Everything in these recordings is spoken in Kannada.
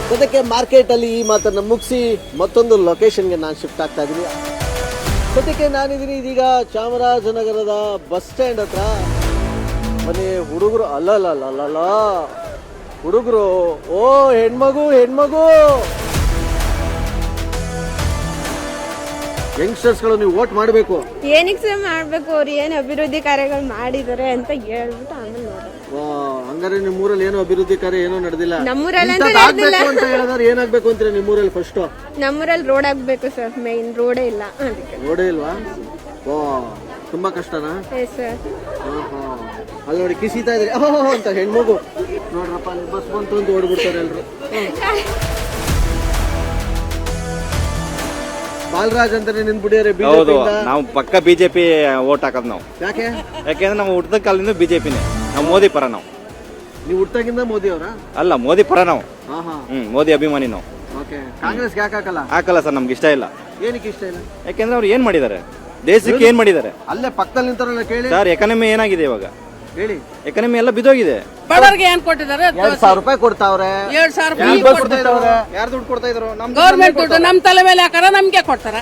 ಸದ್ಯಕ್ಕೆ ಮಾರ್ಕೆಟಲ್ಲಿ ಈ ಮಾತನ್ನು ಮುಗಿಸಿ ಮತ್ತೊಂದು ಲೊಕೇಶನ್ಗೆ ನಾನು ಶಿಫ್ಟ್ ಆಗ್ತಾ ಇದ್ದೀನಿ. ಸದ್ಯಕ್ಕೆ ನಾನಿದ್ದೀನಿ ಇದೀಗ ಚಾಮರಾಜನಗರದ ಬಸ್ ಸ್ಟ್ಯಾಂಡ್ ಹತ್ರ. ಮನೆ ಹುಡುಗರು ಅಲ್ಲಲ್ಲ ಹುಡುಗರು, ಓ ಹೆಣ್ಮಗು ಯಂಗ್ಸ್ಟರ್ಸ್ಗಳು ನೀವು ವೋಟ್ ಮಾಡಬೇಕು. ಏನಕ್ಕೆ ಸರ್ ಮಾಡಬೇಕು? ಅವ್ರು ಏನು ಅಭಿವೃದ್ಧಿ ಕಾರ್ಯಗಳು ಮಾಡಿದ್ದಾರೆ ಅಂತ ಹೇಳ್ಬಿಟ್ಟು ಆಮೇಲೆ ನೋಡೋಣ. ಹಂಗಾರೆ ನಿಮ್ಮೂರಲ್ಲಿ ಏನೋ ಅಭಿವೃದ್ಧಿ ಕಾರ್ಯ ಏನೋ ನಡೆದಿಲ್ಲ. ನಮ್ಮೂರಲ್ಲಿ ಅಂತ ಹೇಳಿದ್ರೆ ಏನಾಗ್ಬೇಕು ಅಂತೀರಾ ನಿಮ್ಮೂರಲ್ಲಿ? ಫಸ್ಟ್ ನಮ್ಮೂರಲ್ಲಿ ರೋಡ್ ಆಗ್ಬೇಕು ಸರ್. ಮೇನ್ ರೋಡೇ ಇಲ್ಲ. ಅದಕ್ಕೆ ರೋಡೇ ಇಲ್ವಾ? ಓ ತುಂಬಾ ಕಷ್ಟನಾ? ಸರ್ ಅಲ್ಲಿ ನೋಡಿ ಕಿಸಿತಾ ಇದ್ರಿ ಅಂತ ಹೆಣ್ಮಗು ನೋಡ್ರಪ್ಪ, ಅಲ್ಲಿ ಬಸ್ ಬಂತು ಅಂತ ಓಡ್ಬಿಡ್ತಾರೆ ಎಲ್ರು. ಬಾಲರಾಜ್ ಅಂತಾನೆ ನಿಂತ್ಬಿಟ್ಟಿದ್ದಾರೆ. ಹೌದು, ನಾವು ಪಕ್ಕ ಬಿಜೆಪಿ ವೋಟ್ ಹಾಕೋದು ನಾವು. ಯಾಕೆಂದ್ರೆ ನಾವು ಹುಟ್ಟದ ಕಾಲದಿಂದ ಬಿಜೆಪಿನೇ. ನಾವು ಮೋದಿ ಪರ. ನೀವು ಹುಟ್ಟಾಗಿಂದ ಮೋದಿ ಅವರ? ಅಲ್ಲ, ಮೋದಿ ಪರ ನಾವು. ಮೋದಿ ಅಭಿಮಾನಿ ನಾವು. ಕಾಂಗ್ರೆಸ್ ಯಾಕೆ ಹಾಕಲ್ಲ? ಹಾಕಲ್ಲ ಸರ್, ನಮ್ಗೆ ಇಷ್ಟ ಇಲ್ಲ. ಏನಕ್ಕೆ ಇಷ್ಟ ಇಲ್ಲ? ಯಾಕೆಂದ್ರೆ ಅವ್ರು ಏನ್ ಮಾಡಿದ್ದಾರೆ, ದೇಶಕ್ಕೆ ಏನ್ ಮಾಡಿದ್ದಾರೆ? ಅಲ್ಲೇ ಪಕ್ಕದಲ್ಲಿ ನಿಂತಾರಲ್ಲ, ಕೇಳಿ ಸರ್. ಎಕಾನಮಿ ಏನಾಗಿದೆ ಇವಾಗ? ಹೇಳಿ. ಎಕಾನಮಿ ಎಲ್ಲ ಬಿದ್ದೋಗಿದೆ. ಬಡವರಿಗೆ ಏನ್ ಕೊಟ್ಟಿದ್ದಾರೆ? 2,000 ರೂಪಾಯಿ ಕೊಡ್ತಾವ್ರೆ. 2,000 ಯಾರು ದುಡ್ಡು ಕೊಡ್ತಾ ಇದ್ರು? ಗೌರ್ಮೆಂಟ್ ದುಡ್ಡು ನಮ್ ತಲೆ ಮೇಲೆ ಹಾಕಾರ ನಮ್ಗೆ ಕೊಡ್ತಾರ.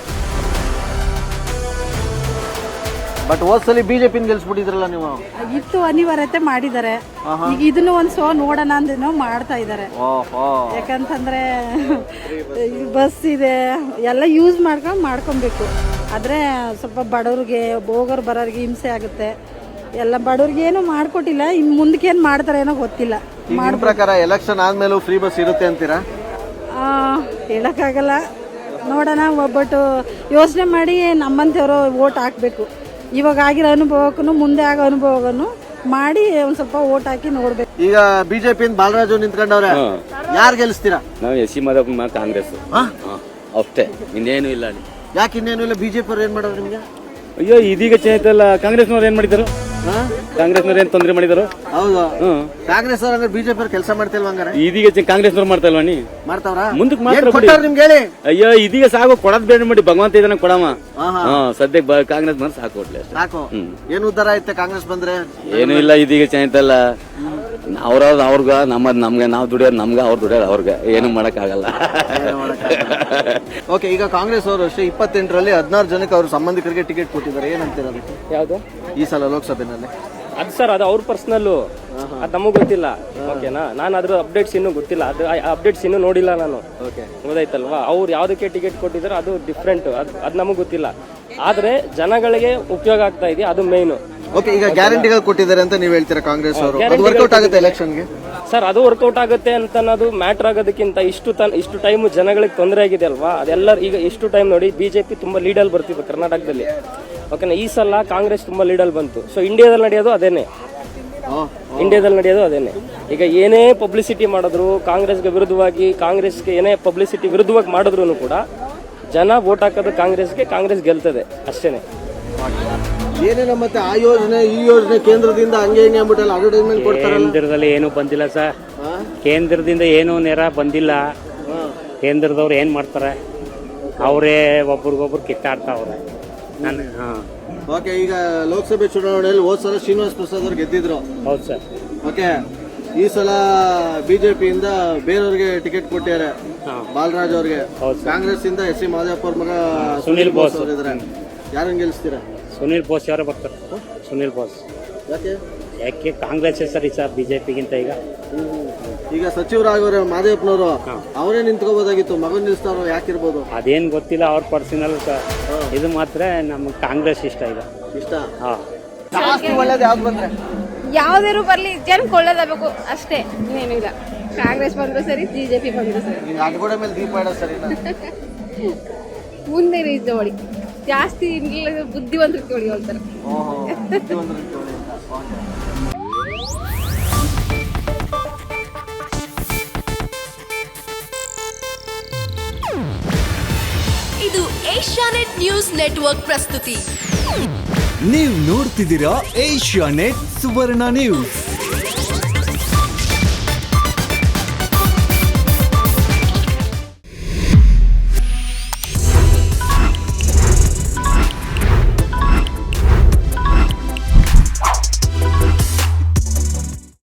ಬಟ್ ಹೋದ್ಸಲಿ ಬಿಜೆಪಿ ಗೆಲ್ಸ್ಬಿಟ್ಟಿದ್ರಲ್ಲ ನೀವು. ಇತ್ತು ಅನಿವಾರ್ಯತೆ ಮಾಡಿದ್ದಾರೆ. ಈಗ ಇದನ್ನು ಒಂದ್ಸಲ ನೋಡೋಣ ಅಂದೇನೋ ಮಾಡ್ತಾ ಇದ್ದಾರೆ. ಯಾಕಂತಂದ್ರೆ ಬಸ್ ಇದೆ ಎಲ್ಲ ಯೂಸ್ ಮಾಡ್ಕೊಬೇಕು. ಆದ್ರೆ ಸ್ವಲ್ಪ ಬಡವ್ರಿಗೆ ಹೋಗೋರು ಬರೋರಿಗೆ ಹಿಂಸೆ ಆಗುತ್ತೆ. ಎಲ್ಲ ಬಡವ್ರಿಗೆ ಏನು ಮಾಡ್ಕೊಟ್ಟಿಲ್ಲ. ಇನ್ ಮುಂದಕ್ಕೆ ಏನ್ ಮಾಡ್ತಾರೆ ಏನೋ ಗೊತ್ತಿಲ್ಲ. ನಿಮ್ಮ ಪ್ರಕಾರ ಎಲೆಕ್ಷನ್ ಆದ್ಮೇಲೂ ಫ್ರೀ ಬಸ್ ಇರುತ್ತೆ ಅಂತೀರಾ? ಹೇಳಕ್ಕಾಗಲ್ಲ, ನೋಡೋಣ. ಒಬ್ಬಟ್ಟು ಯೋಚನೆ ಮಾಡಿ ನಮ್ಮಂತೆಯವರು ವೋಟ್ ಹಾಕ್ಬೇಕು. ಇವಾಗ ಆಗಿರೋ ಅನುಭವಕ್ಕೂ ಮುಂದೆ ಆಗೋ ಅನುಭವವನ್ನು ಮಾಡಿ ಒಂದ್ ಸ್ವಲ್ಪ ವೋಟ್ ಹಾಕಿ ನೋಡ್ಬೇಕು. ಈಗ ಬಿಜೆಪಿ ಬಾಲರಾಜು ನಿಂತ್ಕೊಂಡವ್ರೆ, ಯಾರು ಗೆಲ್ಲಿಸ್ತೀರಾ? ನಾವು ಎಸ್.ಸಿ. ಮಾದಪ್ಪ ಕಾಂಗ್ರೆಸ್ ಅಷ್ಟೇ, ಇನ್ನೇನು ಇಲ್ಲ. ಯಾಕೆ ಇನ್ನೇನು ಇಲ್ಲ? ಬಿಜೆಪಿ ಅವ್ರು ಏನ್ ಮಾಡೋರು ನಿಮ್ಗೆ? ಅಯ್ಯೋ, ಇದೀಗ ಚೇಂಜ್ ಅಲ್ಲ. ಕಾಂಗ್ರೆಸ್ನವ್ರು ಏನ್ ಮಾಡಿದ್ರು? ಕಾಂಗ್ರೆಸ್ನವ್ರು ಏನ್ ತೊಂದರೆ ಮಾಡಿದ್ರು? ಹೌದು, ಕಾಂಗ್ರೆಸ್ ಅವ್ರ ಅಂದ್ರೆ ಬಿಜೆಪಿ ಅವ್ರು ಕೆಲಸ ಮಾಡ್ತಿಲ್ವಾ? ಹಂಗಾರೆ ಇದೀಗ ಕಾಂಗ್ರೆಸ್ನವ್ರು ಮಾಡ್ತಾ ಇಲ್ವಾ? ಮಾಡ್ತಾವ್ರ? ಮುಂದಕ್ಕೆ ಮಾತ್ರ ನಿಮ್ಗೆ ಹೇಳಿ. ಅಯ್ಯೋ, ಇದೀಗ ಸಾಕು, ಕೊಡದ್ ಬೇಡ ಮಾಡಿ. ಭಗವಂತ ಇದನ್ನ ಕೊಡಮ್ಮ. ಸದ್ಯಕ್ಕೆ ಕಾಂಗ್ರೆಸ್ ಬಂದ್ರೆ ಸಾಕು, ಕೊಡ್ಲಿ ಅಷ್ಟೇ. ಸಾಕು. ಏನು ಉದ್ದಾರ ಐತೆ ಕಾಂಗ್ರೆಸ್ ಬಂದ್ರೆ? ಏನು ಇಲ್ಲ, ಇದೀಗ ಚೇಂಜ್ ಅಲ್ಲ. ಅವ್ರವ್ರಗ ನಮ್ಗೆ ನಾವು ದುಡಿಯೋದು ನಮ್ಗೆ, ಅವ್ರು ದುಡಿಯೋದು ಅವ್ರಿಗೆ. ಏನು ಮಾಡಕ್ ಆಗಲ್ಲ. ಓಕೆ, ಈಗ ಕಾಂಗ್ರೆಸ್ ಅವರು ಅಷ್ಟೇ 28ರಲ್ಲಿ 16 ಜನಕ್ಕೆ ಅವ್ರ ಸಂಬಂಧಿಕರಿಗೆ ಟಿಕೆಟ್ ಕೊಟ್ಟಿದ್ದಾರೆ. ಏನಂತೀರ ಅದಕ್ಕೆ? ಯಾವ್ದು ಈ ಸಲ ಲೋಕಸಭೆನಲ್ಲಿ? ಅದು ಸರ್, ಅದು ಅವ್ರ ಪರ್ಸನಲ್ಲು, ಅದು ನಮಗೆ ಗೊತ್ತಿಲ್ಲ. ಓಕೆನಾ? ನಾನು ಅದ್ರ ಅಪ್ಡೇಟ್ಸ್ ಇನ್ನೂ ಗೊತ್ತಿಲ್ಲ. ಅದು ಅಪ್ಡೇಟ್ಸ್ ಇನ್ನೂ ನೋಡಿಲ್ಲ ನಾನು. ಗೊತ್ತಾಯ್ತಲ್ವಾ? ಅವ್ರು ಯಾವುದಕ್ಕೆ ಟಿಕೆಟ್ ಕೊಟ್ಟಿದ್ದಾರೆ ಅದು ಡಿಫ್ರೆಂಟ್. ಅದು ನಮಗೆ ಗೊತ್ತಿಲ್ಲ. ಆದರೆ ಜನಗಳಿಗೆ ಉಪಯೋಗ ಆಗ್ತಾ ಇದೆಯಾ, ಅದು ಮೇಯ್ನು. ಓಕೆ, ಈಗ ಗ್ಯಾರಂಟಿಗಳು ಕೊಟ್ಟಿದ್ದಾರೆ ಅಂತ ನೀವು ಹೇಳ್ತೀರಾ ಕಾಂಗ್ರೆಸ್ ಅವರು. ಅದು ವರ್ಕೌಟ್ ಆಗುತ್ತೆ ಎಲೆಕ್ಷನ್ಗೆ? ಸರ್, ಅದು ವರ್ಕೌಟ್ ಆಗುತ್ತೆ ಅಂತ ಅನ್ನೋದು ಮ್ಯಾಟ್ರ್ ಆಗೋದಕ್ಕಿಂತ ಇಷ್ಟು ಟೈಮ್ ಜನಗಳಿಗೆ ತೊಂದರೆ ಆಗಿದೆ ಅಲ್ವಾ? ಅದೆಲ್ಲ ಈಗ ಇಷ್ಟು ಟೈಮ್ ನೋಡಿ, ಬಿಜೆಪಿ ತುಂಬಾ ಲೀಡಲ್ಲಿ ಬರ್ತಿತ್ತು ಕರ್ನಾಟಕದಲ್ಲಿ. ಓಕೆನಾ? ಈ ಸಲ ಕಾಂಗ್ರೆಸ್ ತುಂಬಾ ಲೀಡಲ್ಲಿ ಬಂತು. ಸೊ ಇಂಡಿಯಾದಲ್ಲಿ ನಡೆಯೋದು ಅದೇನೆ. ಈಗ ಏನೇ ಪಬ್ಲಿಸಿಟಿ ಮಾಡಿದ್ರು ಕಾಂಗ್ರೆಸ್ಗೆ ವಿರುದ್ಧವಾಗಿ, ಕಾಂಗ್ರೆಸ್ಗೆ ಏನೇ ಪಬ್ಲಿಸಿಟಿ ವಿರುದ್ಧವಾಗಿ ಮಾಡಿದ್ರು ಕೂಡ ಜನ ವೋಟ್ ಹಾಕೋದು ಕಾಂಗ್ರೆಸ್ಗೆ. ಕಾಂಗ್ರೆಸ್ ಗೆಲ್ತದೆ ಅಷ್ಟೇನೆ. ಏನೇನ ಮತ್ತೆ ಆ ಯೋಜನೆ ಈ ಯೋಜನೆ ಕೇಂದ್ರದಿಂದ ಹಂಗೆ ಹಿಂಗೆ ಅಂದ್ಬಿಟ್ಟಲ್ಲ ಅಡ್ವರ್ಟೈಸ್ಮೆಂಟ್ ಕೊಡ್ತಾರಲ್ಲ. ಕೇಂದ್ರದಲ್ಲಿ ಏನು ಬಂದಿಲ್ಲ ಸರ್. ಕೇಂದ್ರದಿಂದ ಏನು ನೆರ ಬಂದಿಲ್ಲ. ಕೇಂದ್ರದವ್ರು ಏನ್ ಮಾಡ್ತಾರೆ, ಅವರೇ ಒಬ್ರಿಗೊಬ್ರು ಕಿತ್ತಾಡ್ತಾವ್ರೆ. ಓಕೆ, ಈಗ ಲೋಕಸಭೆ ಚುನಾವಣೆಯಲ್ಲಿ ಹೋದ್ ಸಲ ಶ್ರೀನಿವಾಸ್ ಪ್ರಸಾದ್ ಅವ್ರು ಗೆದ್ದಿದ್ರು. ಹೌದು ಸರ್. ಓಕೆ, ಈ ಸಲ ಬಿಜೆಪಿಯಿಂದ ಬೇರೆಯವ್ರಿಗೆ ಟಿಕೆಟ್ ಕೊಟ್ಟಿದ್ದಾರೆ, ಬಾಲರಾಜ್ ಅವ್ರಿಗೆ. ಕಾಂಗ್ರೆಸ್ ಇಂದ ಎಸ್.ಸಿ. ಮಾದೇವಪ್ಪ ಅವ್ರ ಮಗ ಸುನಿಲ್ ಬೋಸ್ ಅವರು ಇದ್ದಾರೆ. ಯಾರನ್ನ ಗೆಲ್ಲಿಸ್ತೀರಾ? ಸುನಿಲ್ ಬೋಸ್ ಯಾರು ಬರ್ತಾರೆ? ಸುನಿಲ್ ಬೋಸ್. ಯಾಕೆ ಕಾಂಗ್ರೆಸ್ ಸರಿ ಸರ್ ಬಿಜೆಪಿಗಿಂತ? ಈಗ ಸಚಿವರಾಗವ್ರೆ ಮಾದೇವಪ್ಪನವರು, ಅವರೇ ನಿಂತ್ಕೋಬೋದಾಗಿತ್ತು. ಮಗನ್ ನಿಲ್ಸ್ತಾರೋ, ಯಾಕಿರ್ಬೋದು? ಅದೇನ್ ಗೊತ್ತಿಲ್ಲ, ಅವ್ರ ಪರ್ಸನಲ್ ಸರ್. ಇದು ಮಾತ್ರ ನಮ್ಗೆ ಕಾಂಗ್ರೆಸ್ ಇಷ್ಟ. ಇಷ್ಟ. ಒಳ್ಳೇದು ಯಾವ್ದು ಬಂದ್ರೆ? ಯಾವ್ದಾರು ಬರ್ಲಿ, ಜನಕ್ಕೆ ಒಳ್ಳೇದಾಗಬೇಕು ಅಷ್ಟೇ, ಇನ್ನೇನಿಲ್ಲ. ಕಾಂಗ್ರೆಸ್ ಬಂದ್ರು ಸರಿ, ಬಿಜೆಪಿ ಬಂದ್ರು ಸರಿ. ಅಡ್ಗೋಡೆ ಮೇಲೆ ದೀಪ ಇಡೋ ಸರಿ. ಮುಂದೆ ತಗೊಳ್ಳಿ, ಜಾಸ್ತಿ ಬುದ್ಧಿವಂತರು ತಗೊಳ್ಳಿ ಹೇಳ್ತಾರೆ. ಇದು ಏಷ್ಯಾನೆಟ್ ನ್ಯೂಸ್ ನೆಟ್ವರ್ಕ್ ಪ್ರಸ್ತುತಿ. ನೀವು ನೋಡ್ತಿದ್ದೀರಾ ಏಷ್ಯಾನೆಟ್ ಸುವರ್ಣ ನ್ಯೂಸ್.